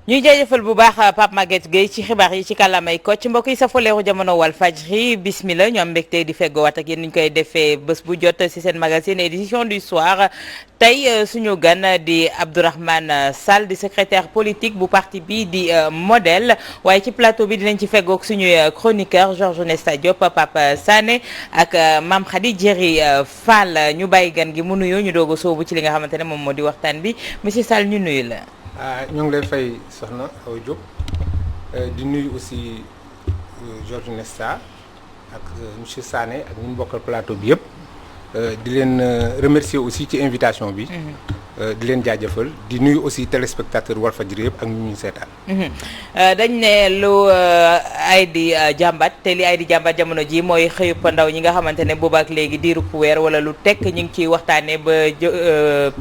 ñuy jaajëfal bu baax Pape Maguette Gueye ci xibaar yi ci kàllaamay Kocc mbokk yi sa foleeru jamono Walfadjri bismillah ñu am mbégte di feggoo waat ak yéen ni ñu koy defee bés bu jot ci seen magazine édition du soir tey suñu gan di Abdourahmane Sall di secrétaire politique bu parti bi di Modèle waaye ci plateau bi dinañ ci feggoog suñuy chroniqueur Georges Nesta Diop Pape Sané ak Mame Khady Diéry Fall ñu bàyyi gan gi mu nuyoo ñu doog a soobu ci li nga xamante ne moom moo di waxtaan bi monsieur Sall ñu nuyu la. ñu ngi lay fay soxna Awa Diop di nuyu aussi Georges Nesta ak monsieur Sané ak ñu bokkal plateau bi yëpp di leen remercier aussi ci invitation bi. di leen jaajëfal di nuyu aussi téléspectateur Walfadjri yëpp ak ñu seetaan. dañ ne lu ay di jàmbat te li ay di jàmbat jamono ji mooy xëyup ndaw ñi nga xamante ne boobaak léegi diirub weer wala lu tekk ñu ngi ciy waxtaanee ba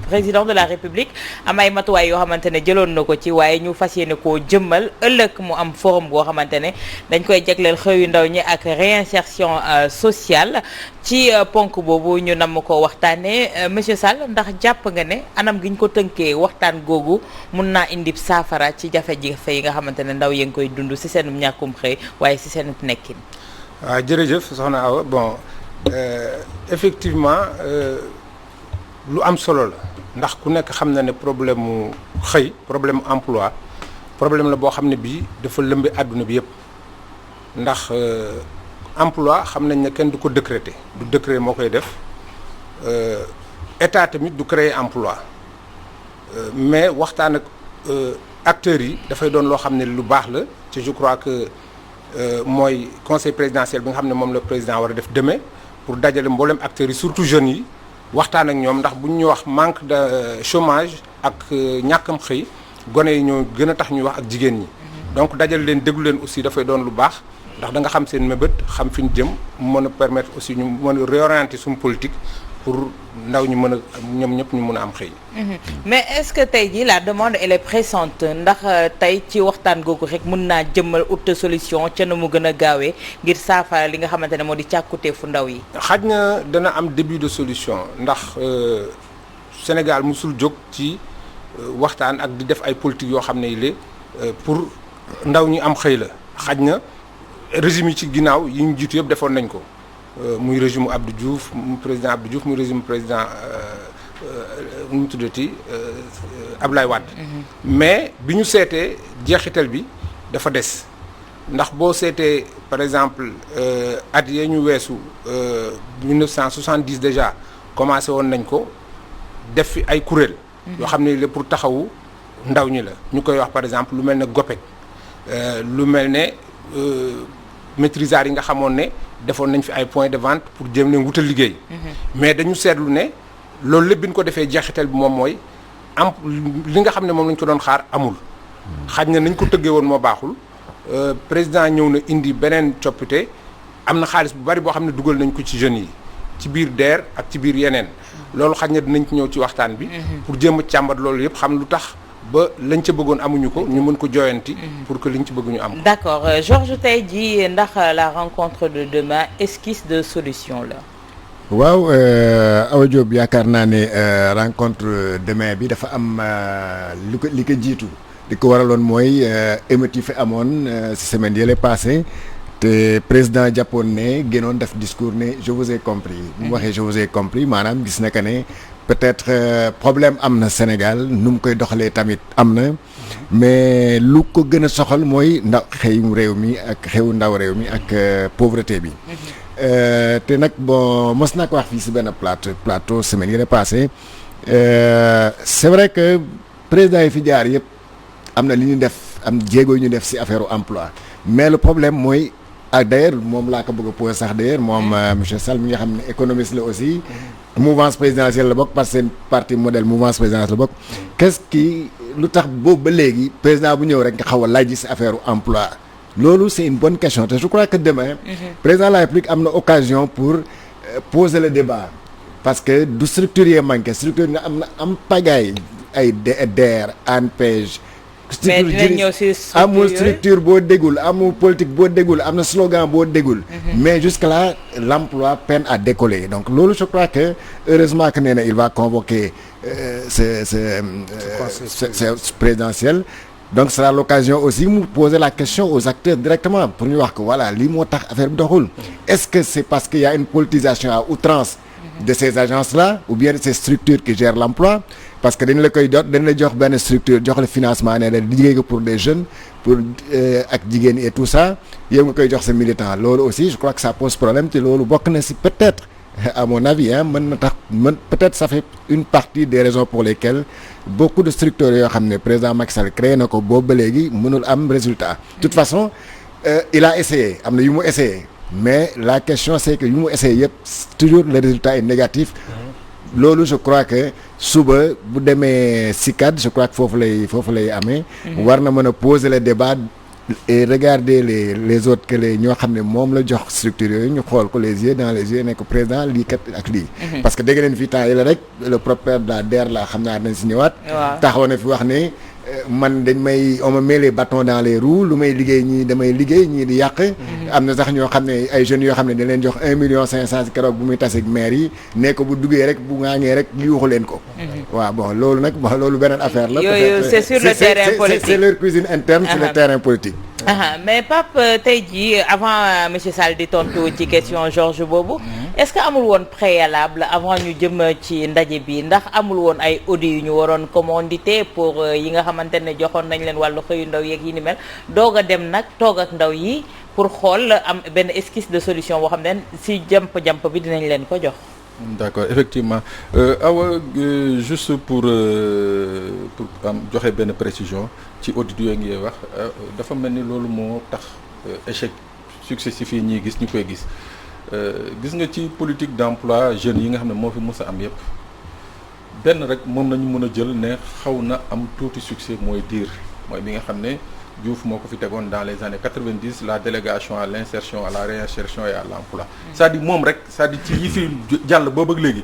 président de la république am ay matuwaay yoo xamante ne jëloon na ko ci waaye ñu fas yéene koo jëmmal ëllëg mu am forum boo xamante ne dañ koy jagleel xëyu ndaw ñi ak réinsertion sociale ci ponk boobu ñu namm ko waxtaanee monsieur Sall ndax jàpp nga ne anam gi ñu ko tënkee waxtaan googu mun naa indi saafara ci jafe-jafe yi nga xamante ne ndaw yi ngi koy dund si seen ñàkkum xëy waaye si seen nekkin. waaw jërëjëf soxna Awa bon effectivement lu am solo la ndax ku nekk xam na ne problème mu xëy problème emploi problème la boo xam ne bii dafa lëmbe àdduna bi yëpp ndax emploi xam nañ ne kenn du ko décréter du décret moo koy def état tamit du créer emploi mais waxtaan ak acteurs yi dafay doon loo xam ne lu baax la te je crois que mooy conseil présidentiel bi nga xam ne moom la président war a def demain pour dajale mboolem acteurs yi surtout jeunes yi waxtaan ak ñoom ndax bu ñu wax manque de chômage ak ñàkkam xëy gone yi ñoo gën a tax ñuy wax ak jigéen ñi donc dajale leen déglu leen aussi dafay doon lu baax ndax da nga xam seen mébét xam fi ñu jëm mën a permettre aussi ñu mën a réorienter suñu politique pour ndaw ñu mën a ñoom ñëpp ñu mën a am xëy. mais est-ce que tey jii la demande elle est pressante ndax tey ci waxtaan googu rek mën naa jëmmal ut solution ca na mu gën a gaawee ngir saafara li nga xamante ne moo di càkkuteefu ndaw yi. xaj na dana am début de solution ndax Sénégal musul jóg ci waxtaan ak di def ay politique yoo xam ne yile pour ndaw ñi am xëy la xaj na régime yi ci ginnaaw yi ñu jiitu yëpp defoon nañ ko. muy régime Abdou Diouf muy président Abdou Diouf muy régime président nu mu tuddati Abdoulaye Wade. mais bi ñu seetee jeexital bi dafa des ndax boo seetee par exemple at yee ñu weesu 1970 déjà commencé woon nañ ko def fi ay kuréel. yoo xam ne la pour taxawu ndaw ñi la ñu koy wax par exemple lu mel ne GOPEC lu mel ne maîtrisards yi nga xamoon ne. defoon nañ fi ay points de vente pour jéem leen wutal liggéey. mais dañu seetlu ne loolu lépp bi ñu ko defee jeexital bi moom mooy am li nga xam ne moom lañ ko doon xaar amul. xaj na nañ ko tëggee woon moo baaxul président ñëw na indi beneen coppite am na xaalis bu bari boo xam ne dugal nañ ko ci jeunes yi ci biir DER ak ci biir yeneen. loolu xaj na dinañ ci ñëw ci waxtaan bi. pour jéem a càmbar loolu yëpp xam lu tax. ba lañ ca bëggoon amuñu ko ñu mën ko jooyanti pour que liñ ci bëgg ñu am ko. d'accord Georges tey jii ndax la rencontre de demain esquisse de solution la. waaw Awa Diop yaakaar naa ne rencontre demain bi dafa am li ko jiitu li ko waraloon mooy émeutes yi fi amoon ci semaine yële passé te président jàppoon ne génnoon def discours ne je vous ai compris. bu mu waxee je vous ai compris maanaam gis na que ne. peut-être problème am na Sénégal nu mu koy doxalee tamit am na mais lu ko gën a soxal mooy ndaw xëyu réew mi ak xewu ndaw réew mi ak pauvreté bi. te nag bon mos naa ko wax fii si benn plateau semaine yi la passé c'est vrai que président yi fi jaar yëpp am na li ñu def am jéego yu ñu def si affaire emploi mais le problème mooy. ak d'ailleurs moom laa ko bëgg a posé sax d'ailleurs moom monsieur Sall mi nga xam ne économiste la aussi mouvance présidentielle la bokk parce que seen parti modèle mouvance présidentielle la bokk qu'est-ce qui lu tax boobu ba léegi président bu ñëw rek nga xaw a laaj si affaire emploi loolu c'est une bonne question te je crois que demain président de la République am na occasion pour poser le débat parce que du structure yee manqué structure nga am na am pagaille ay DER ANPEJ mais dinañ ñëw si amul structure boo déggul amul politique boo déggul am na slogan boo déggul. mais jusque là l'emploi peine à décoller donc loolu je crois que heureusement que nee na il va convoquer ce présidentiel donc ce sera l'occasion aussi mu poser la question aux acteurs directement pour ñu wax ko voilà lii moo tax affaire bi doxul est-ce que c'est parce qu'il y a une politisation à outrance de ces agences-là ou bien de ces structures qui gèrent l'emploi parce que dañ la jox benn structure jox la financement ne la liggéey ko pour des jeunes pour ak jigéen et tout ça yow nga koy jox sa militant loolu aussi je crois que ça pose problème te loolu bokk na si peut-être à mon avis peut-être ça fait une partie des raisons pour lesquelles beaucoup de structures yoo xam ne président Macky Sall créé na ko boobu ba léegi mënul am résultat de toute façon il a essayé am na yu mu essayé mais la question c'est que yu mu essayé yëpp toujours le résultat est négatif loolu je crois que suba bu demee CICAD je crois que foofu lay amee war na mën a poser le débat et regarder les autres que les ñoo xam ne moom la jox structure yooyu ñu xool ko les yeux dans les yeux nekk président lii kat ak lii parce que dégg leen fii temps yi la rek le propriétaire de la DER la xam naa dañ si ñëwaat taxaw na fi wax ne man on me met les bâtons dans les roues lu may liggéey ñii damay liggéey ñii di yàq am na sax ñoo xam ne ay jeunes yoo xam ne dañ leen jox 1,5 million si keroog bu muy taseeg maire yi ne ko bu duggee rek bu ŋaaŋee rek yuuxu leen ko waaw bon loolu nag loolu beneen affaire la yooyu c'est sur le terrain politique c'est leur cuisine interne sur le terrain politique mais Pape tey jii avant monsieur Sall di tontu ci question Georges boobu est-ce que amul woon préalable avant ñu jëm ci ndaje bi ndax amul woon ay audits yu ñu waroon commandité pour yi nga xamante ne joxoon nañ leen wàllu xëyu ndaw yeeg yi ni mel doog a dem nag toog ak ndaw yi pour xool am benn esquisse de solution boo xam ne si jàmp bi dinañ leen ko jox. D'accord, effectivement awa juste pour am joxe benn précision ci audit yooyu ngi wax dafa mel ni loolu moo tax échec successif yi ñuy gis ñu koy gis nga ci politique d'emploi jeunes yi nga xam ne moo fi mës a am yépp benn rek moom nañu mën a jël ne xaw na am tuuti succès mooy DIR mooy bi nga xam ne Diouf moo ko fi tegoon dans les années 90 la délégation à l'insertion à la réinsertion et à l'emploi c'est-à-dire moom rek c'est-à-dire ci yi fi jàll boobu ak léegi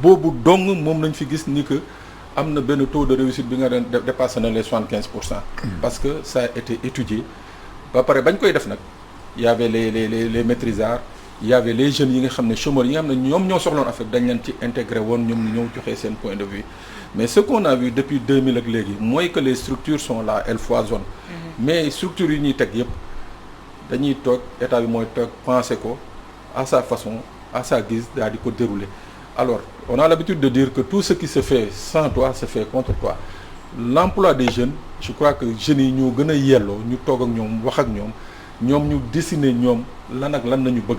boobu dong moom nañ fi gis ni que am na benn taux de réussite bi nga doon dépassé na les 75%. Parce que ça a été étudié ba pare bañ koy def nag y avait les maîtrisards y avait les jeunes yi nga xam ne chômeurs yi nga xam ne ñoom ñoo soxloon affaire dañ leen ci intégré woon ñoom ñu ñëw joxe seen point de vue mais ce qu'on a vu depuis 2000 ak léegi mooy que les structures sont là elles foisonnent. Mais structures yi ñuy teg yëpp dañuy toog état bi mooy toog penser ko à sa façon à sa guise daal di ko dérouler alors on a l'habitude de dire que tout ce qui se fait sans toi se fait contre toi l'emploi des jeunes je crois que jeunes yi ñoo gën a yelloo ñu toog ak ñoom wax ak ñoom ñu dessiner ñoom lan ak lan nañu bëgg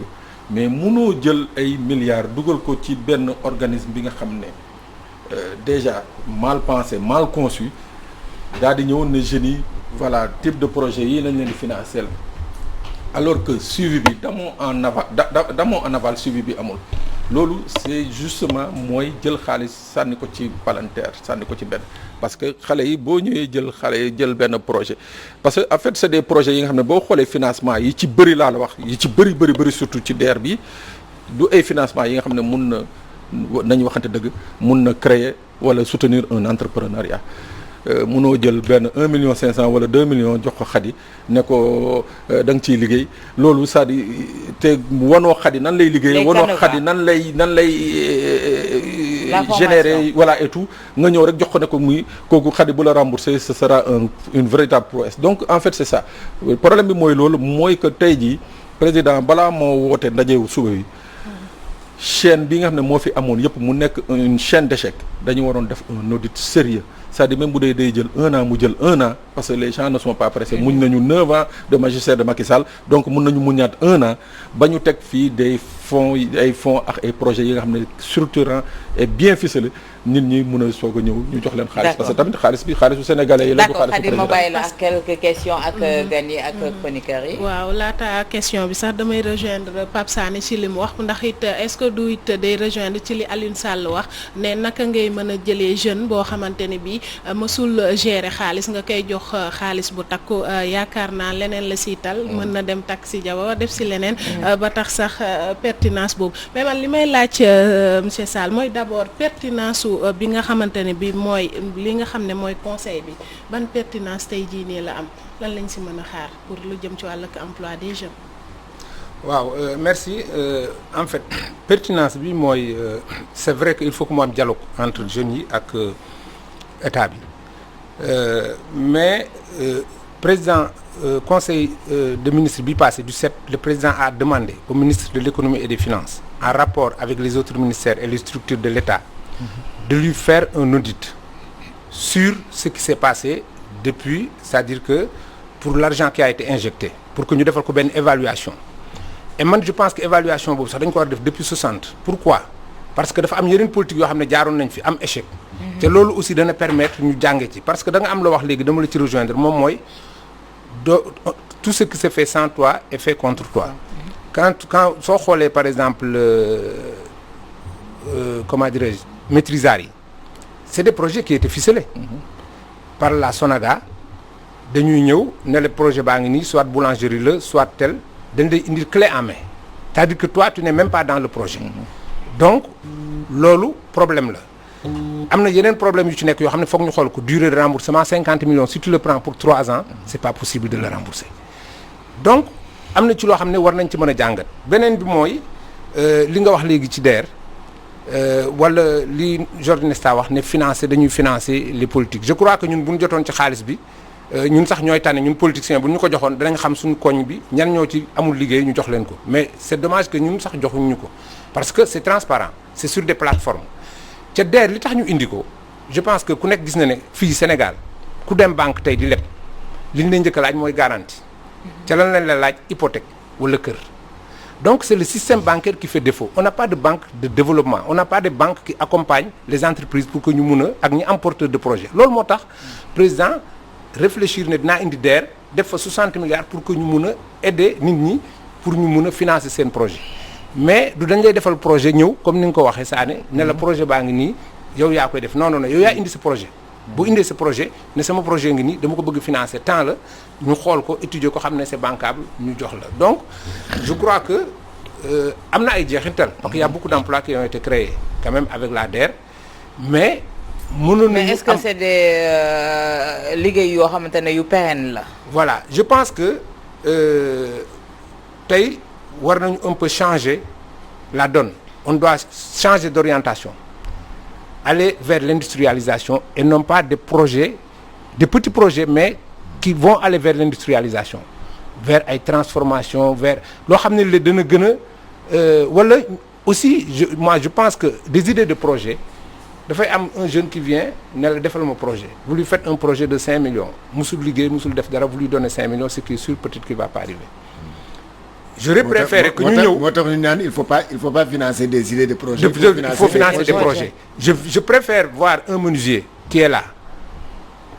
mais mënoo jël ay milliards dugal ko ci benn organisme bi nga xam ne déjà mal pensé mal conçu daal di ñëwoon ne jeunes yi voilà type de projet yi lañ leen di financer alors que suivi bi damoo en aval suivi bi amul loolu c'est justement mooy jël xaalis sànni ko ci palanteer sànni ko ci benn parce que xale yi boo ñëwee jël benn projet parce que en fait c'est des projets yi nga xam ne boo xoolee financement yi ci bëri laa la wax yi ci bëri surtout ci DER bi du ay financement yi nga xam ne mun na nañu waxante dëgg mun na créer wala soutenir un entrepreneuriat mënoo jël benn 1,5 million wala 2 millions jox ko Khady ne ko da nga ciy liggéey loolu c'est-à-dire te wanoo Khady nan lay liggéey wanoo Khady nan lay générer voilà et tout nga ñëw rek jox ko ne ko muy kooku Khady bu la rembourser ce sera une véritable prouesse donc en fait c'est ça problème bi mooy loolu mooy que tey jii président balaa moo woote ndajewu suba bi chaîne bi nga xam ne moo fi amoon yëpp mu nekk une chaîne d'échec dañu waroon def un audit sérieux c'est-à-dire même bu dee day jël 1 an mu jël 1 an parce que les gens ne sont pas pressés muñ nañu 9 ans de magistère de Macky Sall donc mun nañu muñaat 1 an ba ñu teg fii ay fonds ak ay projets yi nga xam ne structurant et bien ficelé nit ñi mën a soog a ñëw ñu jox leen xaalis parce que tamit xaalisu sénégalais yi la du xaalisu président. D'accord, Khady ma bàyyi la ak quelques questions ak gan yi ak chroniqueurs yi. waaw laata question bi sax damay rejoindre Pape Sané ci li mu wax ndax it est-ce que du it day rejoindre ci li Alioune Sall wax ne naka ngay mën a jëlee jeune boo xamante ne bii mësul gérer xaalis nga koy jox xaalis bu takku yaakaar naa leneen la siital mën na dem taxi jawa def si leneen ba tax sax pertinence boobu mais man li may laaj monsieur Sall mooy d'abord pertinence su bi nga xamante ne bi mooy li nga xam ne mooy conseil bi ban pertinence tey jii nii la am lan lañ si mën a xaar pour lu jëm ci wàllug emploi des jeunes. waaw merci en fait pertinence bi mooy c'est vrai que il faut que mu am dialogue entre jeunes yi ak état bi mais président conseil de ministres bi passé du 7 le président a demandé au ministre de l'économie et des finances en rapport avec les autres ministères et les structures de l'État de lui faire un audit sur ce qui s'est passé depuis, c'est-à-dire que pour l'argent qui a été injecté pour que ñu defal ko benn évaluation et man je pense que évaluation boobu sax dañ ko war a def depuis 60. Pourquoi? Parce que dafa am yeneen politique yoo xam ne jaaroon nañ fi am échec te loolu aussi dana permettre ñu jànge ci parce que da nga am la wax léegi dama la ci rejoindre moom mooy tout ce qui se fait sans toi est fait contre toi. Quand soo xoolee par exemple comment dirais-je maîtrisards yi c'est des projets qui étaient ficelés par la SONAGA. Dañuy ñëw ne le projet baa ngi nii soit boulangerie la soit tel dañ lay indil clé en main c'est-à-dire que toi tu n'es même pas dans le projet donc loolu problème la am na yeneen problème yu ci nekk yoo xam ne foog ñu xool ko durée de remboursement 50 millions si tu le prends pour 3 ans c'est pas possible de le rembourser donc am na ci loo xam ne war nañ ci mën a jàngat beneen bi mooy li nga wax léegi ci DER wala li Jordi Nesta wax ne dañuy financer les politiques je crois que ñun bu ñu jotoon ci xaalis bi ñun sax ñooy tànn ñun politiciens bu ñu ko joxoon danañ xam suñu koñ bi ñan ñoo ci amul liggéey ñu jox leen ko mais c'est dommage que ñun sax joxuñ ñu ko parce que c'est transparent c'est sur des plateformes ca DER li tax ñu indi ko je pense que ku nekk gis na ne fii Sénégal ku dem banque tey di leb li ñu leen njëkk a laaj mooy garantie ca lan lañ la laaj hypothèque wala kër donc c'est le système bancaire qui fait défaut on n'a pas de banque de développement on n'a pas de banque qui accompagne les entreprises pour que ñu mun a ak ñi am porteur de projet loolu moo tax président réfléchir ne dinaa indi DER def fa 60 milliards pour que ñu mun a aider nit ñi pour ñu mun a financer seen projet mais du dañ lay defal projet ñëw comme ni nga ko waxee Sané ne la projet baa ngi nii yow yaa koy def non yow yaa indi sa projet bu indee sa projet ne sama projet ngi nii dama ko bëgg financer temps la ñu xool ko étudier ko xam ne c'est bancable ñu jox la donc je crois que am na ay jeexital parce qu'il y a beaucoup d'emplois qui ont été créés quand même avec la DER mais mais est-ce que c'est des liggéey yoo xamante ne yu pérenne la. Voilà je pense que tey war nañu un peu changer la donne on doit changer d'orientation aller vers l'industrialisation et non pas des projets des petits projets mais qui vont aller vers l'industrialisation vers ay transformation vers loo xam ne la dana gën a wala aussi je pense que des idées de projet dafay am un jeune qui vient ne la defal ma projet vous lui faites un projet de 5 millions musul liggéey musul def dara vous lui donnez 5 millions ce qui est sûr peut-être qu'il va pas arriver. J'aurais préféré que ñu ñëw moo tax ñu naan il faut pas financer des idées de projet. Il faut financer des projets. Je préfère voir un menuisier qui est là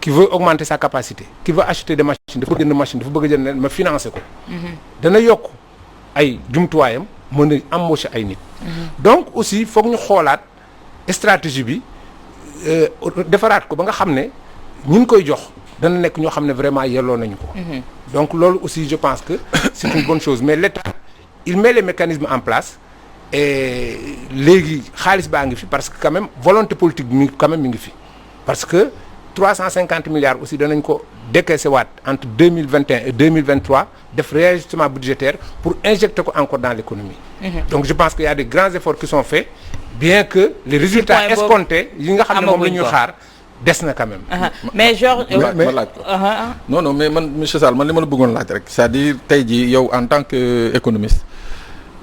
qui veut augmenter sa capacité qui veut acheter des machines dafa jënd machine dafa bëgg a jënd ma financer ko. dana yokk ay jumtuwaayam mën a embaucher ay nit. donc aussi foog ñu xoolaat stratégie bi defaraat ko ba nga xam ne ñi koy jox dana nekk ñoo xam ne vraiment yelloo nañu ko. donc loolu aussi je pense que c'est une bonne chose mais l'État il met les mécanismes en place et léegi xaalis baa ngi fi parce que quand même volonté politique bi quand même mi ngi fi parce que 350 milliards aussi danañ ko décaisser waat entre 2021 et 2023 def réajustement budgétaire pour injecter ko encore dans l'économie. Donc je pense qu'il y a des grands efforts qui sont faits bien que les résultats escomptés yi nga xam ne moom la ñuy xaar des na quand même. mais genre. ma laaj ko non mais man monsieur Sall man li ma la bëggoon laaj rek c'est-à-dire tey jii yow en tant que économiste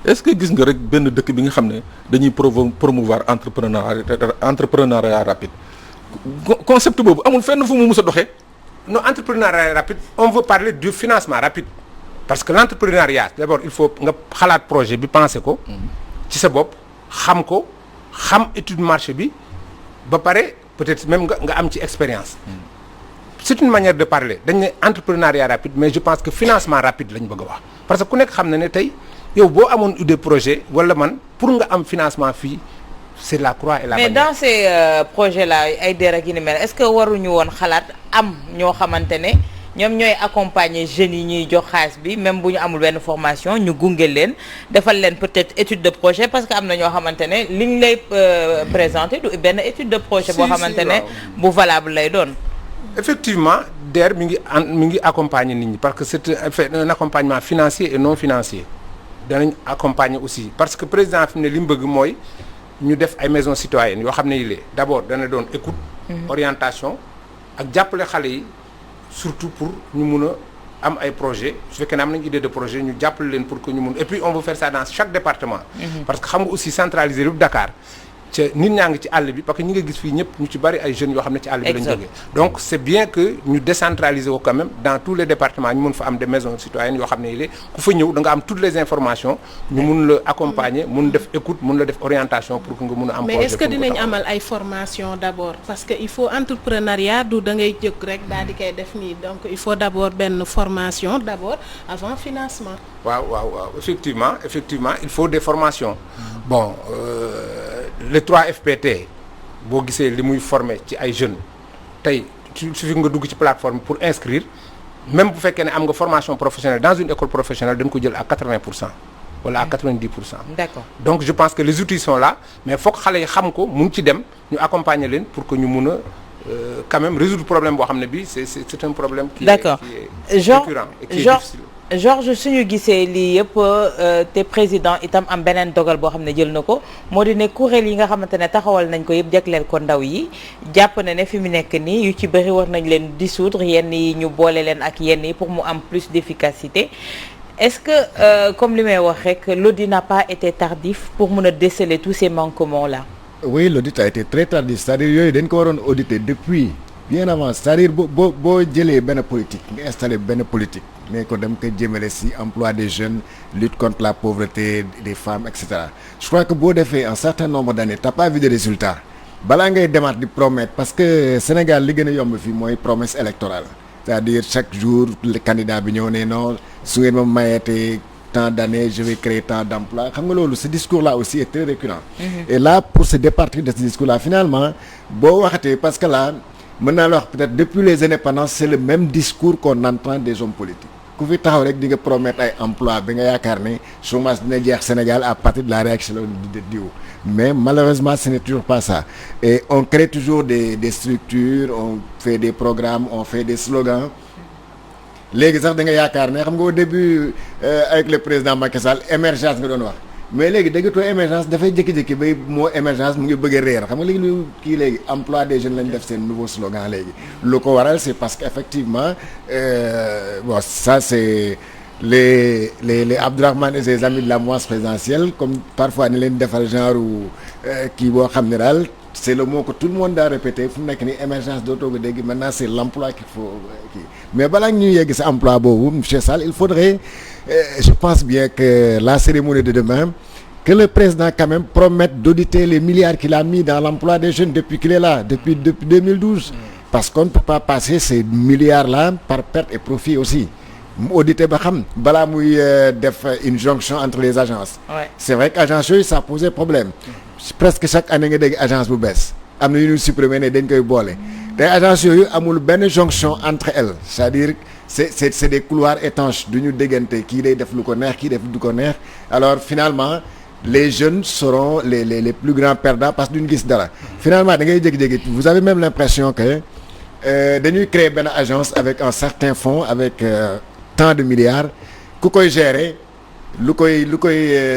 est-ce que gis nga rek benn dëkk bi nga xam ne dañuy promouvoir entrepreneuriat rapide concept boobu amul fenn fu mu mus a doxee. non entrepreneuriat rapide on veut parler du financement rapide parce que l'entrepreneuriat d'abord il faut nga xalaat projet bi penser ko ci sa bopp xam ko xam étude marché bi ba pare peut-être même nga am ci expérience. C'est une manière de parler dañ ne entrepreneuriat rapide mais je pense que financement rapide lañ bëgg a wax parce que ku nekk xam na ne tey yow boo amoon idée projet wala man pour nga am financement fii c'est la croix et la bannière. mais dans ces projets là ay DER ak yi ni mel est-ce que waruñu woon xalaat am ñoo xamante ne ñoom ñooy accompagner jeunes yi ñuy jox xaalis bi même bu ñu amul benn formation ñu gunge leen defal leen peut-être étude de projet parce que am na ñoo xamante ne liñ lay présenter du benn étude de projet boo xamante ne bu valable lay doon. Effectivement DER mi ngi accompagner nit ñi parce que c'est un accompagnement financier et non financier danañ accompagner aussi parce que président fi mu ne li mu bëgg mooy ñu def ay maisons citoyennes yoo xam ne yile d'abord dana doon écoute orientation ak jàppale xale yi surtout pour ñu mun a am ay projet su fekkee ne am nañu idée de projet ñu jàppale leen pour que ñu mun et puis on veut faire ça dans chaque département. parce que xam nga aussi centraliser lépp Dakar. ca nit ñaa ngi ci àll bi parce que ñi nga gis fii ñëpp ñu ci bari ay jeunes yoo xam ne ci àll bi lañ jógee donc c'est bien que ñu décentraliser ko quand même dans tous les départements ñu mun fa am des maisons citoyennes yoo xam ne yi ku fa ñëw da nga am toutes les informations ñu mun la accompagner mun def écoute mun la def orientation pour que nga mun a am mais est-ce que dinañ amal ay formation d'abord parce que il faut entrepreneuriat du da ngay jóg rek daal di koy def nii donc il faut d'abord benn formation d'abord avant financement. waaw effectivement il faut des formations bon les 3 FPT boo gisee li muy former ci ay jeunes tey suffit nga dugg ci plateforme pour inscrire même bu fekkee ne am nga formation professionnelle dans une école professionnelle dañ ko jël à 80% wala à 90%. D'accord. Donc je pense que les outils sont là mais foog xale yi xam ko mun ci dem ñu accompagner leen pour que ñu mun a quand même résoudre problème boo xam ne bii c'est un problème. D'accord. qui est récurrent et qui est difficile. Georges suñu gisee lii yëpp te président itam am beneen dogal boo xam ne jël na ko moo di ne kuréel yi nga xamante ne taxawal nañ ko yëpp jagleel ko ndaw yi jàpp na ne fi mu nekk nii yu ci bëri war nañ leen dissoudre yenn yi ñu boole leen ak yenn yi pour mu am plus d'efficacité est-ce que comme li may wax rek l'audit n'a pas été tardif pour mun a déceler tous ces manquements là. Oui, l'audit a été très tardif c'est-à-dire yooyu dañ ko waroon auditer depuis bien avant c'est-à-dire boo jëlee benn politique nga installé benn politique mais ko dem ko jëmale ci emploi des jeunes lutte contre la pauvreté des femmes et cetera je crois que boo defee un certain nombre d'années t'as pas vu de résultats balaa ngay demaat di promettre parce que Sénégal li gën a yomb fii mooy promesse électorale c'est-à-dire chaque jour le candidat bi ñëw ne non su ngeen ma mayeetee tant d'années je vais créer tant d'emplois xam nga loolu ce discours-là aussi est très récurrent. Et là pour se départir de ce discours-là finalement boo waxatee parce que là mën naa la wax peut-être depuis les indépendances c'est le même discours qu'on entend des hommes politiques ku fi taxaw rek di nga promettre ay emploi bi nga yaakaar ne chômage dina jeex Sénégal à partir de la réaction de diw mais malheureusement ce n'est toujours pas ça et on crée toujours des structures on fait des programmes on fait des slogans léegi sax da nga yaakaar ne xam nga au début avec le président Macky Sall émergence nga doon wax mais léegi déggatoo émergence dafay jékki-jékki bay moo émergence mu ngi bëgg a réer xam nga léegi lu kii léegi emploi des jeunes lañ def seen nouveau slogan léegi lu ko waral c'est parce que effectivement bon ça c'est les Abdourahmane et ses amis de la moisse présidentielle comme parfois ni leen defal genre kii boo xam ne daal c'est le mot que tout le monde a répété fu mu nekk ni émergence dootoo ko dégg maintenant c'est l'emploi qu'il faut kii mais balaa ñuy yegg sa emploi boobu monsieur Sall il faudrait je pense bien que la cérémonie de demain que le président quand même promette d'auditer les milliards qu'il a mis dans l'emploi des jeunes depuis qu'il est là depuis 2012 parce qu'on ne peut pas passer ces milliards-là par perte et profit aussi mu auditer ba xam balaa muy def une jonction entre les agences. Ouais. C'est vrai que agence yooyu ça posait problème presque chaque année nga dégg agence bu bees am na yu ñuy supprimer ne dañ koy boole te agence yooyu amul benn jonction entre elles c'est-à-dire c'est des couloirs étanches du ñu déggante kii day def lu ko neex kii def lu ko neex alors finalement les jeunes seront les plus grands perdants parce que duñu gis dara finalement da ngay jékki-jékki vous avez même l'impression que dañuy créer benn agence avec un certain fonds avec tant de milliards ku koy gérer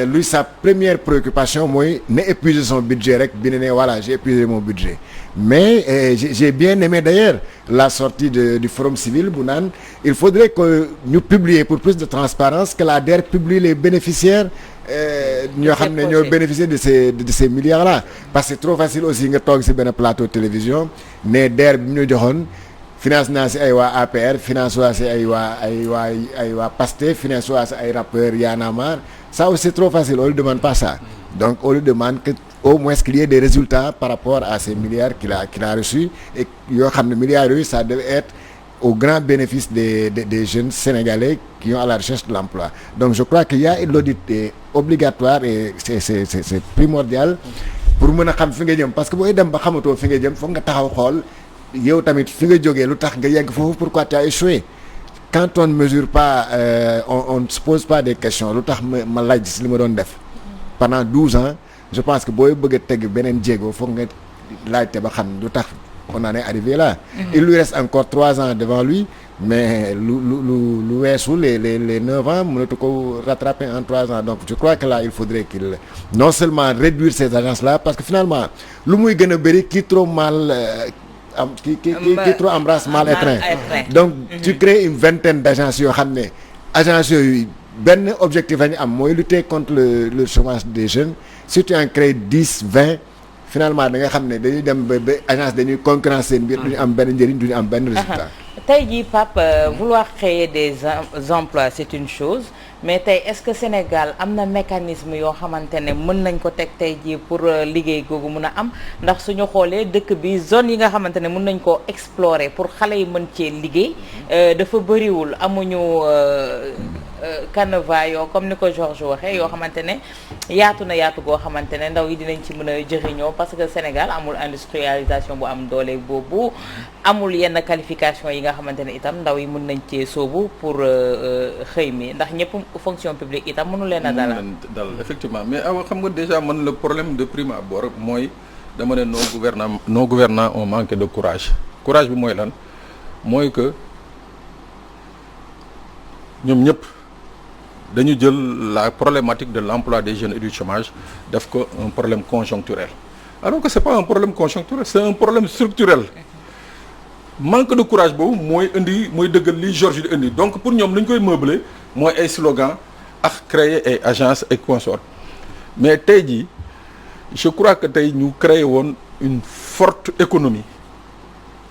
luy sa première préoccupation mooy ne épuiser son budget rek bi ne voilà j'ai épuisé mon budget mais j'ai bien aimé d'ailleurs la sortie du forum civil bu naan il faudrait que ñu publier pour plus de transparence que la DER publie les bénéficiaires ñoo xam ne ñoo bénéficier de ces milliards là parce que c'est trop facile aussi nga toog ci benn plateau télévision ne DER bi ñu joxoon finance naa ci ay waa APR finance waa ci ay waa Pastef finance waa ci ay rappeurs Y'en a marre ça aussi c'est trop facile on lui demande pas ça donc on lui demande que au moins qu'il y ait des résultats par rapport à ces milliards qu'il a reçus et yoo xam ne milliards yooyu ça devait être au grand bénéfice des jeunes sénégalais qui ont à la recherche de l'emploi donc je crois qu'il y a l'audit obligatoire et c'est primordial pour mën a xam fi nga jëm parce que booy dem ba xamatoo fi nga jëm foog nga taxaw xool yow tamit fi nga jógee lu tax nga yegg foofu pourquoi tu as échoué quand on ne mesure pas on ne se pose pas des questions lu tax ma laaj si li ma doon def pendant 12 ans je pense que booy bëgg a teg beneen jéego foog nga laajte ba xam lu tax on en est arrivé là. Il lui reste encore 3 ans devant lui mais lu weesu les 9 ans mënatu ko rattraper en 3 ans donc je crois que là il faudrait qu'il non seulement réduire ces agences là parce que finalement lu muy gën a bëri qui trop mal qui trop embrasse mal étreint. Donc tu crées une vingtaine d'agences yoo xam ne agences yooyu benn objectif la ñu am mooy lutter contre le chômage des jeunes. Si tu en crées 10 20 finalement da nga xam ne dañuy dem ba agence dañuy concurrencer mbir du ñu am benn njëriñ du ñu am benn résultat. tey jii Pape vouloir créer des emplois c'est une chose mais tey est-ce que Sénégal am na mécanisme yoo xamante ne mën nañ ko teg tey jii pour liggéey googu mun a am ndax suñu xoolee dëkk bi zone yi nga xamante ne mën nañ koo explorer pour xale yi mën cee liggéey dafa bëriwul amuñu canevas yoo comme ni ko Georges waxee yoo xamante ne yaatu na yaatu goo xamante ne ndaw yi dinañ ci mën a jëriñoo parce que Sénégal amul industrialisation bu am doole boobu amul yenn qualification yi nga xamante ne itam ndaw yi mën nañ cee soobu pour xëy mi ndax ñëpp fonction publique itam mënu leen a dalal effectivement mais awa xam nga déjà man le problème de prime abord mooy dama ne nos gouvernants ont manqué de courage bi mooy lan mooy que ñoom ñëpp dañu jël la problématique de l'emploi des jeunes et du chômage def ko un problème conjoncturel alors que c'est pas un problème conjoncturel c'est un problème structurel manque de courage boobu mooy dëggal li Georges di indi donc pour ñoom dañ koy meubler mooy ay slogan ak créer ay agence et consorts mais tey jii je crois que tey ñu créer woon une forte économie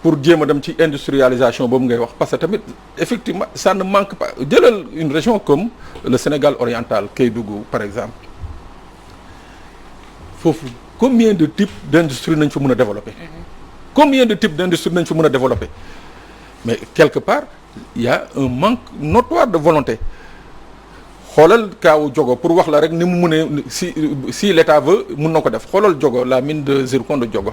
pour jéem a dem ci industrialisation boobu ngay wax parce que tamit effectivement ça ne manque pas jëlal une région comme le Sénégal oriental Kédougou par exemple foofu combien de types d'industrie nañ fa mën a développer combien de types d'industrie nañ fa mën a développer mais quelque part il y a un manque notoire de volonté xoolal kaawu Diogo pour wax la rek ni mu mënee si l'État veut mën na ko def xoolal Diogo la mine de zircon de Diogo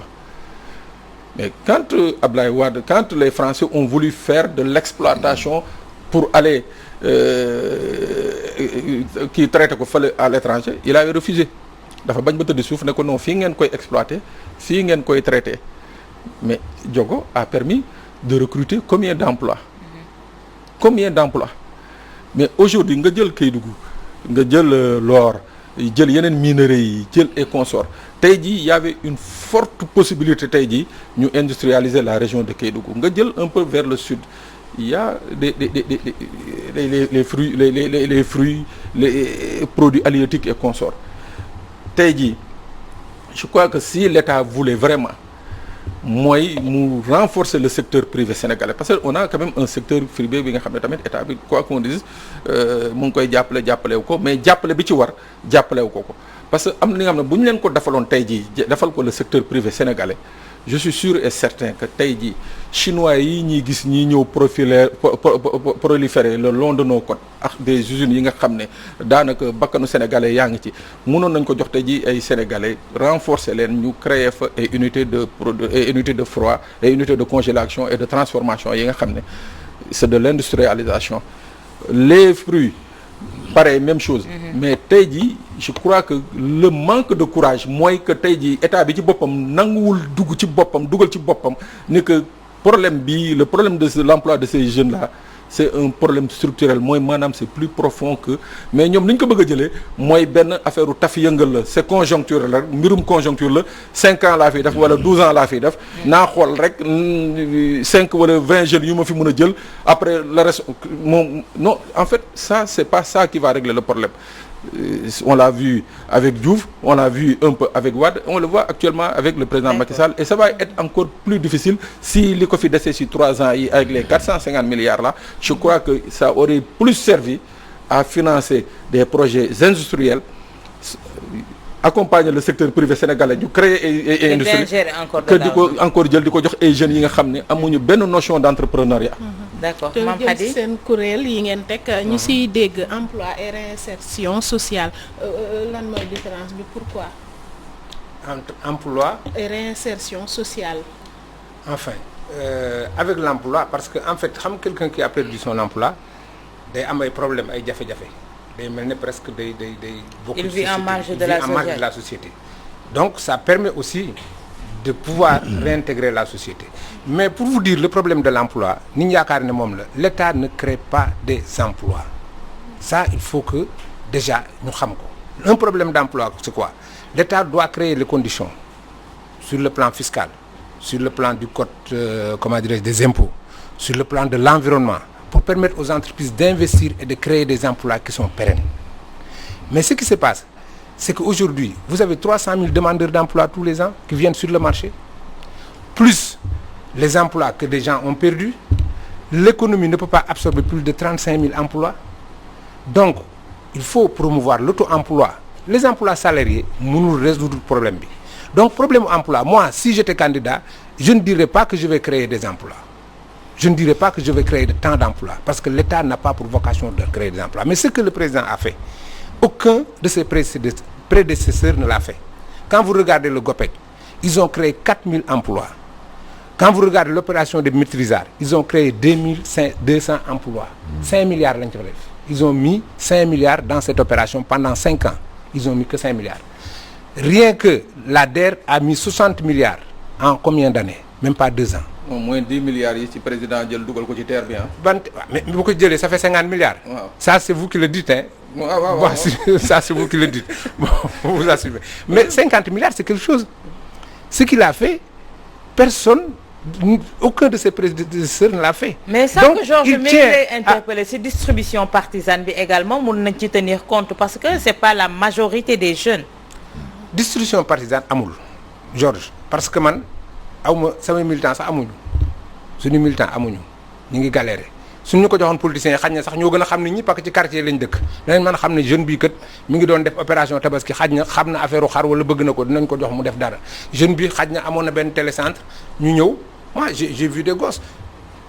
mais quand Ablaye Wade quand les Français ont voulu faire de l'exploitation pour aller kii traité ko fële à l'étranger il avait refusé dafa bañ ba tëdd suuf ne ko non fii ngeen koy exploiter fii ngeen koy traité mais Diogo a permis de recruter combien d'emplois mais aujourd'hui nga jël Kédougou nga jël l'or jël yeneen minerais yi jël et consorts tey jii y avait une forte possibilité tey jii ñu industrialiser la région de Kédougou nga jël un peu vers le sud il y a les fruits les produits halieutiques et consorts tey jii je crois que si l'État voulait vraiment mooy mu renforcer le secteur privé sénégalais parce que on a quand même un secteur privé bi nga xam ne tamit état bi quoi qu'on dise mu ngi koy jàppalewu ko mais jàppale bi ci war jàppalewu ko parce que am na li nga xam ne bu ñu leen ko defaloon tey jii defal ko le secteur privé sénégalais je suis sûr et certain que tey jii chinois yi ñuy gis ñi ñëw proliférer le long de nos côtes ak des usines yi nga xam ne daanaka bakkanu sénégalais yaa ngi ci mënoon nañ ko jox tey jii ay sénégalais renforcer leen ñu créer fa ay unité de froid et unité de congélation et de transformation yi nga xam ne c'est de l'industrialisation les fruits pareil même chose mais tey jii je crois que le manque de courage mooy que tey jii état bi ci boppam nanguwul dugal ci boppam ni que le problème de l'emploi de ces jeunes là c'est un problème structurel mooy maanaam c'est plus profond que mais ñoom ni ñu ko bëgg a jëlee mooy benn affaire u taf yëngal la c'est conjoncturel la mbirum conjoncture la 5 ans laa fiy def wala 12 ans laa fiy def naa xool rek 5 wala 20 jeunes yu ma fi mën a jël après le reste moom non en fait ça c'est pas ça qui va régler le problème on l'a vu avec Diouf on l'a vu un peu avec Wade on le voit actuellement avec le président Macky Sall et ça va être encore plus difficile si li ko fi dese ci 3 ans yi avec les 450 milliards là je crois que ça aurait plus servi à financer des projets industriels accompagner le secteur privé sénégalais ñu créer ay industrie que di ko encore jël di ko jox ay jeunes yi nga xam ne amuñu benn notion d'entrepreneuriat. D'accord te Mame Khady jël seen kuréel yi ngeen teg ñu siy dégg emploi et réinsertion sociale lan mooy différence bi pourquoi. entre emploi et réinsertion sociale. enfin avec l'emploi parce que en fait xam quelqu'un qui a perdu son emploi day am ay problème ay jafe-jafe day mel ne presque day bokk il vit en marge de la société donc ça permet aussi de pouvoir réintégrer la société mais pour vous dire le problème de l'emploi ni ñu yaakaar ne moom la l'État ne crée pas des emplois ça il faut que déjà ñu xam ko un problème d'emploi c'est quoi l'État doit créer les conditions sur le plan fiscal sur le plan du code comment dirais-je des impôts, sur le plan de l'environnement, pour permettre aux entreprises d'investir et de créer des emplois qui sont pérennes. Mais ce qui se passe, c'est qu'aujourd'hui, vous avez 300 000 demandeurs d'emploi tous les ans qui viennent sur le marché, plus les emplois que des gens ont perdus. L'économie ne peut pas absorber plus de 35 000 emplois. Donc, il faut promouvoir l'auto-emploi. Les emplois salariés, nous résoudre le problème. Donc, problème emploi, moi, si j'étais candidat, je ne dirais pas que je vais créer des emplois. Je ne dirais pas que je vais créer tant d'emplois, parce que l'État n'a pas pour vocation de créer des emplois. Mais ce que le président a fait, aucun de ses prédécesseurs ne l'a fait. Quand vous regardez le GOPEC, ils ont créé 4 000 emplois. Quand vous regardez l'opération de maîtrisards, ils ont créé 2200 emplois. 5 milliards l'intérêt. Ils ont mis 5 milliards dans cette opération pendant 5 ans. Ils ont mis que 5 milliards. Rien que l'ADER a mis 60 milliards en combien d'années? Même pas 2 ans. Au moins 10 milliards ici, président jël dugal ko ci terre bi. Mais bu ko jëlee ça fait 50 milliards. Wow. Ça c'est vous qui le dites, hein. Wow. Ça c'est vous qui le dites. Bon, vous assumez. Mais 50 milliards c'est quelque chose. Ce qu'il a fait, personne, aucun de ses prédécesseurs ne l'a fait. Mais ça donc, que Georges il mi ngi lay interpeller c'est distribution partisane bi également mun nañ ci tenir compte parce que c'est pas la majorité des jeunes. Distribution partisane amul Georges, parce que man awma samay militants sax amuñu suñu militant amuñu ñu ngi galérer suñu ko joxoon politiciens yi xaj na sax ñoo gën a xam nit ñi parce que ci quartier lañ dëkk danañ mën a xam ne jeune bii kat mi ngi doon def opération tabaski xaj na xam na affaire u xar wala bëgg na ko dinañ ko jox mu def dara jeune bi xaj na amoon na benn télécentre ñu ñëw moi j'ai vu des gosses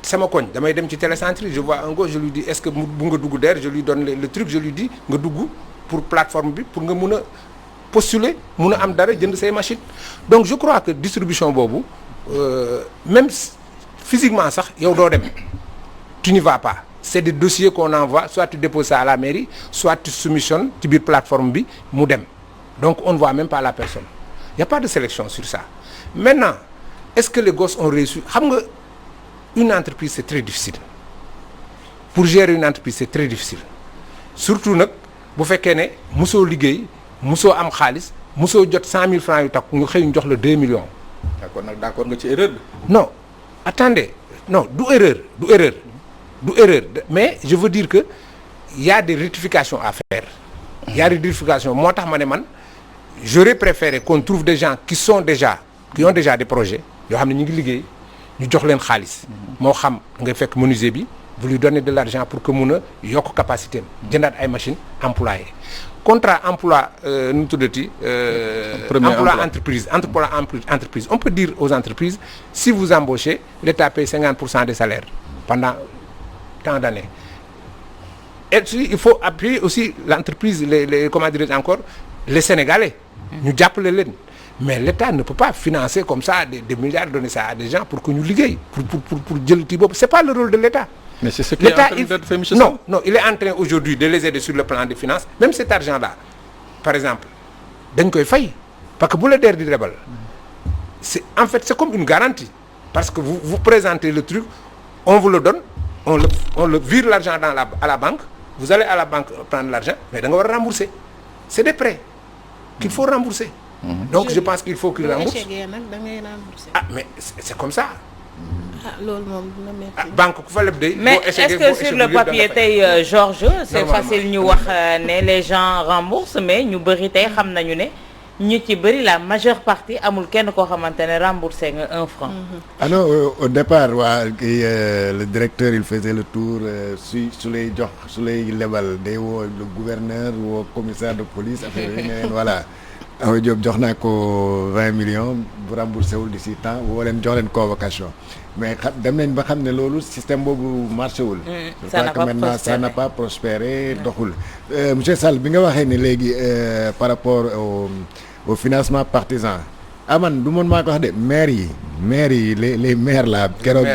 sama koñ damay dem ci télécentre je vois un gosse je lui dis est-ce que bu nga dugg der je lui donne le truc je lui dis nga dugg pour plateforme bi pour nga mun a postuler mun a am dara jënd say machine donc je crois que distribution boobu même physiquement sax yow doo dem tu n'y vas pas c'est des dossiers qu'on envoie soit tu déposes ça à la mairie soit tu soumissionnes ci biir plateforme bi mu dem donc on ne voit même pas la personne il y a pas de sélection sur ça maintenant est-ce que les gosses ont réussi xam nga une entreprise c'est très difficile pour gérer une entreprise c'est très difficile surtout nag bu fekkee ne mosoo liggéey mosoo am xaalis mosoo jot 100 000 francs yu takk nga xëy ñu jox la 2 millions. d'accord nga ci erreur bi. non attendez non du erreur mais je veux dire que y a des rectifications à faire. Il y a des rectifications moo tax ma ne man j'aurais préféré qu'on trouve des gens qui ont déjà des projets yoo xam ne ñu ngi liggéey ñu jox leen xaalis. moo xam nga fekk menuisier bi vous lui donnez de l'argent pour que mun a yokk capacité am jëndaat ay machines employées. contrat emploi nu mu tuddati. emploi entreprise entreprise on peut dire aux entreprises si vous embauchez l'État paye 50% des salaires pendant tant d'années et il faut appuyer aussi l'entreprise les comment dirais-je encore les Sénégalais. ñu jàppale leen mais l'État ne peut pas financer comme ça des milliards donner ça à des gens pour que ñu liggéey pour jël ti boobu c'est pas le rôle de l'État. Mais c'est ce qui est en train d'être fait, monsieur Non, il est en train aujourd'hui de les aider sur le plan des finances. Même cet argent-là, par exemple, dañ koy fay parce que bu la DER di lebal en fait c'est comme une garantie parce que vous présentez le truc, on vous le donne, on le vire l'argent à la banque, vous allez à la banque prendre l'argent, mais da nga war a rembourser. C'est des prêts qu'il faut rembourser. Donc je pense qu'il faut qu'il rembourse. Ah mais c'est comme ça. loolu moom dina métti. banque ku fa leb day. mais est-ce que sur le papier tey Georges c'est facile ñu wax ne les gens remboursent mais ñu bëri tey xam nañu ne ñu ci bëri la majeure partie amul kenn koo xamante ne remboursé nga 1 franc. Ah non au départ waa le directeur il faisait le tour su lay jox su lay lebal day woo le gouverneur woo commissaire de police affaire yi ne leen voilà. Awa Diop jox naa ko 20 millions bu remboursé wul d'ici temps woo leen jox leen convocation mais dem nañ ba xam ne loolu système boobu marché wul. ça n'a pas maintenant ça n'a pas prospéré doxul. Monsieur Sall bi nga waxee ne léegi par rapport au financement partisan man du man maa ko wax de maires yi les maires là. keroog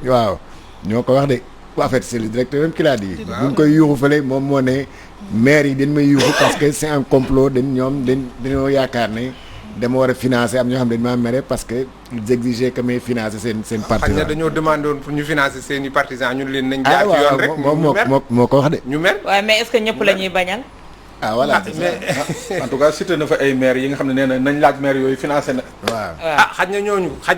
waaw ñoo ko wax de. en fait c'est le directeur même qui l'a dit. bu ñu koy yuuxu fële moom moo ne maire yi dañ may yuuxu parce que c'est un complot dañoo yaakaar ne dama war a financer am ñoo xam ne dañ maa mere parce que ils exigeaient que may financer seen partisans. xëy na dañoo demandé woon pour ñu financer seen i partisans ñun leen nañ jaar ci yoon rek moo ko wax de. ñu mer waaye mais est-ce que ñëpp la ñuy bañal. voilà en tout cas cité na fa ay maires yi nga xam ne nee na nañ laaj maires yooyu financé na. ah xaj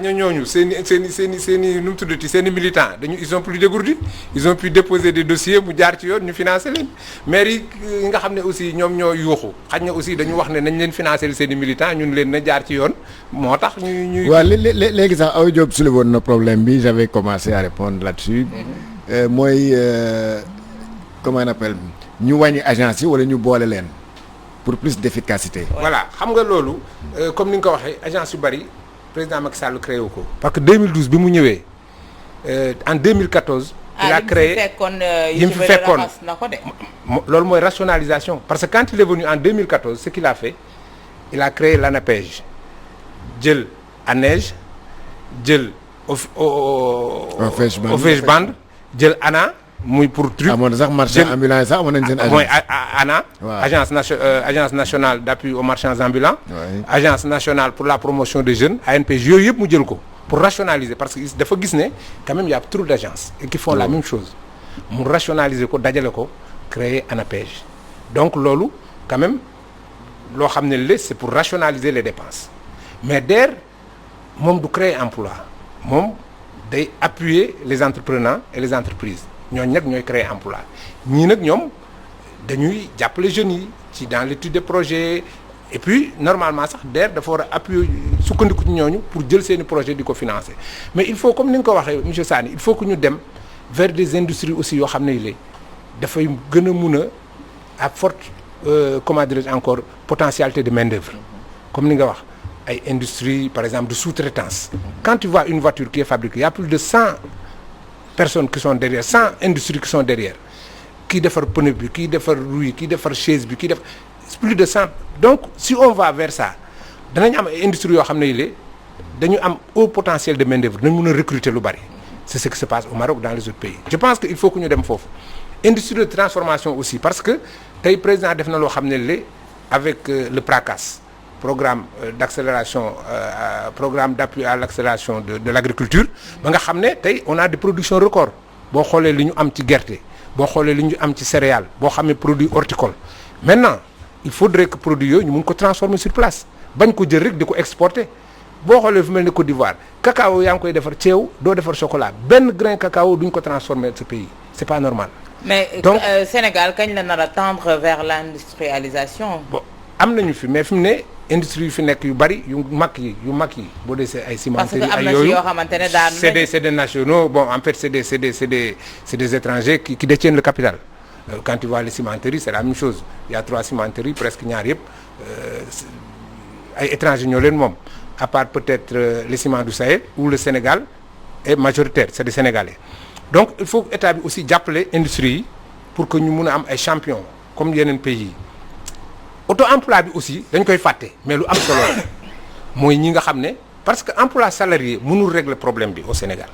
na ñooñu seen i nu mu tuddati seen i militants ils sont plus dégourdis ils ont pu déposer des dossiers mu jaar ci yoon ñu financer leen maire yi nga xam ne aussi ñoom ñoo yuuxu xaj na aussi dañu wax ne nañ leen financer seen i militants ñun leen na jaar ci yoon moo tax ñuy waaw léegi sax Awa Diop soulevé woon na problème bi j'avais commencé à répondre là-dessus mooy comment on appelle ñu wàññi agence yi wala ñu boole leen pour plus d'efficacité. voilà xam nga loolu comme ni nga ko waxee agence yu bari président Macky Sall créé wu ko. parce que 2012 bi mu ñëwee en 2014. il a créé yi mu fi fekkoon loolu mooy rationalisation parce que quand il est venu en 2014 ce qu'il a fait il a créé l'ANAPEJ jël ANEJ jël OFEJBAN jël ANA. muy pour truc amoon na sax marchand ambulant yi sax amoon nañu seen agence mooy ANA. agence nationale d'appui aux marchands ambulants. agence nationale pour la promotion des jeunes ANPJ yooyu yëpp mu jël ko pour rationaliser parce que dafa gis ne quand même y a trop d'agences et qui font la même chose mu rationaliser ko dajale ko créer ANAPEJ donc loolu quand même loo xam ne la c'est pour rationaliser les dépenses mais DER moom du créer emploi moom day appuyer les entrepreneurs et les entreprises. ñooñu nag ñooy créer emploi ñii nag ñoom dañuy jàppale jeunes yi ci dans l'étude des projets et puis normalement sax DER dafa war a appuyer sukkandiku ci ñooñu pour jël seeni projet di ko financer mais il faut comme ni nga ko waxee monsieur Sani il faut que ñu dem vers des industries aussi yoo xam ne yi dafay gën a mun a forte comment dirais-je encore potentialité de main-d'œuvre comme ni nga wax ay industries par exemple de sous-traitance quand tu vois une voiture qui est fabriquée il y a plus de 100 personnes qui sont derrière 100 industries qui sont derrière kii defar pneu bi kii defar roue kii defar chaise bi kii def plus de 100 donc si on va vers ça danañ am ay industries yoo xam ne yi dañu am haut potentiel de main-d'œuvre dañ mën a recruter lu bari c'est ce qui se passe au Maroc dans les autres pays je pense que il faut que ñu dem foofu industrie de transformation aussi parce que tey président def na loo xam ne li avec le PRACAS programme d'accélération programme d'appui à l'accélération de l'agriculture ba nga xam ne tey on a des productions records boo xoolee li ñu am ci gerte boo xoolee li ñu am ci céréales boo xamee produit horticole maintenant il faudrait que produit yooyu ñu mun ko transformer sur place bañ ko jël rek di ko exporter boo xoolee fu mel ni Côte d'Ivoire cacao yaa ngi koy defar ceew doo defar chocolat benn grain cacao duñ ko transformer ce pays c'est pas normal. mais donc Sénégal kañ la nar a tendre vers l'industrialisation. bon am nañu fi mais fi mu ne industrie yu fi nekk yu bari yu mag yi boo dee ay cimenterie ay yooyu c'est des nationaux bon en fait c'est des étrangers qui détiennent le capital quand tu vois les cimenteries c'est la même chose il y a 3 cimenteries presque ñaar yëpp ay étrangers ñoo leen moom à part peut-être les ciments du Sahel où le Sénégal est majoritaire c'est des Sénégalais donc il faut état bi aussi jàppale industrie yi pour que ñu mun a am ay champions comme yeneen pays yi auto-emploi bi aussi dañ koy fàtte mais lu am solo la mooy ñi nga xam ne parce que emploi salarié mënul régler problème bi au Sénégal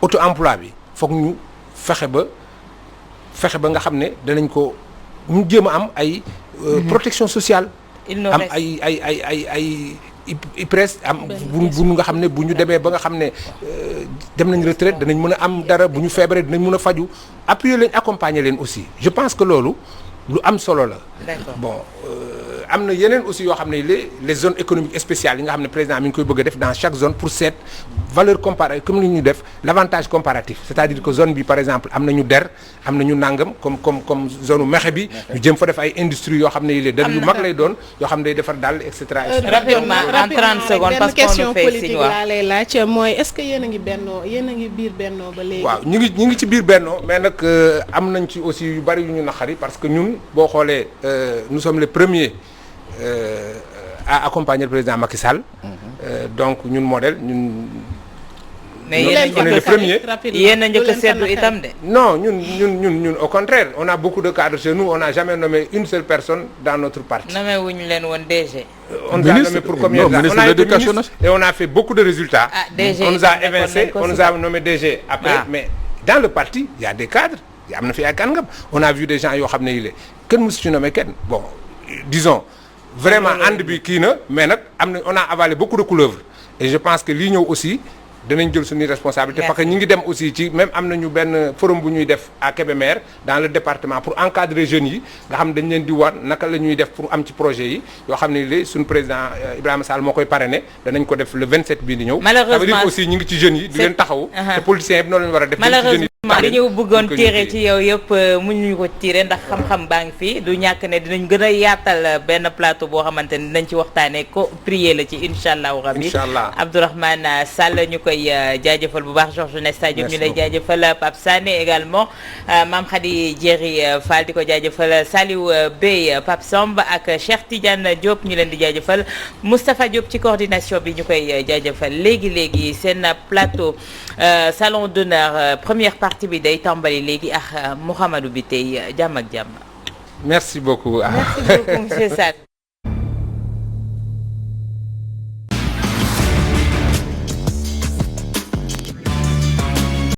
auto-emploi bi foog ñu fexe ba nga xam ne danañ ko ñu jéem a am ay protection sociale am ay IPRES am bu nga xam ne bu ñu demee ba nga xam ne dem nañ retraite danañ mën a am dara bu ñu feebaree dinañ mën a faju appuyer leen accompagner leen aussi je pense que loolu lu am solo la. D'accord. Bon am na yeneen aussi yoo xam ne les zones économiques spéciales yi nga xam ne président mi ngi koy bëgg a def dans chaque zone pour cette valeur comparative comme li ñu def l'avantage comparatif c'est-à-dire que zone bi par exemple am nañu der am nañu nangam comme zone u Mexe bi ñu jëm fa def ay industries yoo xam ne yi der yu mag lay doon yoo xam ne day defar daal et cetera. rapidement en 30 secondes parce que question politique laa lay laaj mooy est-ce que yéen a ngi bennoo biir bennoo ba léegi. waaw ñu ngi ci biir bennoo mais nag am nañ ci aussi yu bari yu ñu naqari parce que ñun boo xoolee nous sommes les premiers à accompagner le président Macky Sall. Donc ñun modèle ñun. mais yéen a njëkk a seddu itam de. non ñun au contraire on a beaucoup de cadres chez nous on n'a jamais nommé une seule personne dans notre parti. nommé wuñu leen woon DG. On nous a nommé pour combien de temps? On a été ministre et on a fait beaucoup de résultats. Ah, DG, on nous a évincé, on nous a nommé DG après. Ah. Mais dans le parti, il y a des cadres. am na fi ay kàngam on a vu des gens yoo xam ne yi kenn mësu ci nommé kenn bon disons vraiment ànd bi kii na mais nag am na on a avalé beaucoup de couleuvres et je pense que lii ñëw aussi danañ jël suñuy responsabilité Merci. parce que ñi ngi dem aussi ci même am nañu benn forum bu ñuy def à Kébémer dans le département pour encadrer jeunes yi nga xam dañ leen di war naka la ñuy def pour am ci projet yi yoo xam ne li suñu président Ibrahima Sall moo koy parrainé danañ ko def le 27 bii di ñëw. Malheureusement ça veut dire aussi ñi ngi ci jeunes yi di leen taxawu. te politiciens yi noonu la ñu war a def. malheureusement li ñu bëggoon pour que ñu tiire téye. ci yow yëpp mënuñu ko tiire ndax xam-xam baa ngi fi du ñàkk ne dinañ gën a yaatal benn plateau boo xamante ne dinañ ci waxtaanee ko prier la ci incha allahu rabbi. Incha allah Abdourahmane Sall ñu koy jaajëfal bu baax Georges Nesta Diop ñu lay jaajëfal Pape Sané également Mame Khady Diéry Fall di ko jaajëfal Saliou Bey Pape Samb ak Cheikh Tidiane Diop ñu leen di jaajëfal Moustapha Diop ci coordination bi ñu koy jaajëfal léegi seen plateau salon d'honneur première partie bi day tàmbali léegi ak Mouhamadou bi tey jàmm ak jàmm. merci beaucoup. Merci beaucoup monsieur Sall.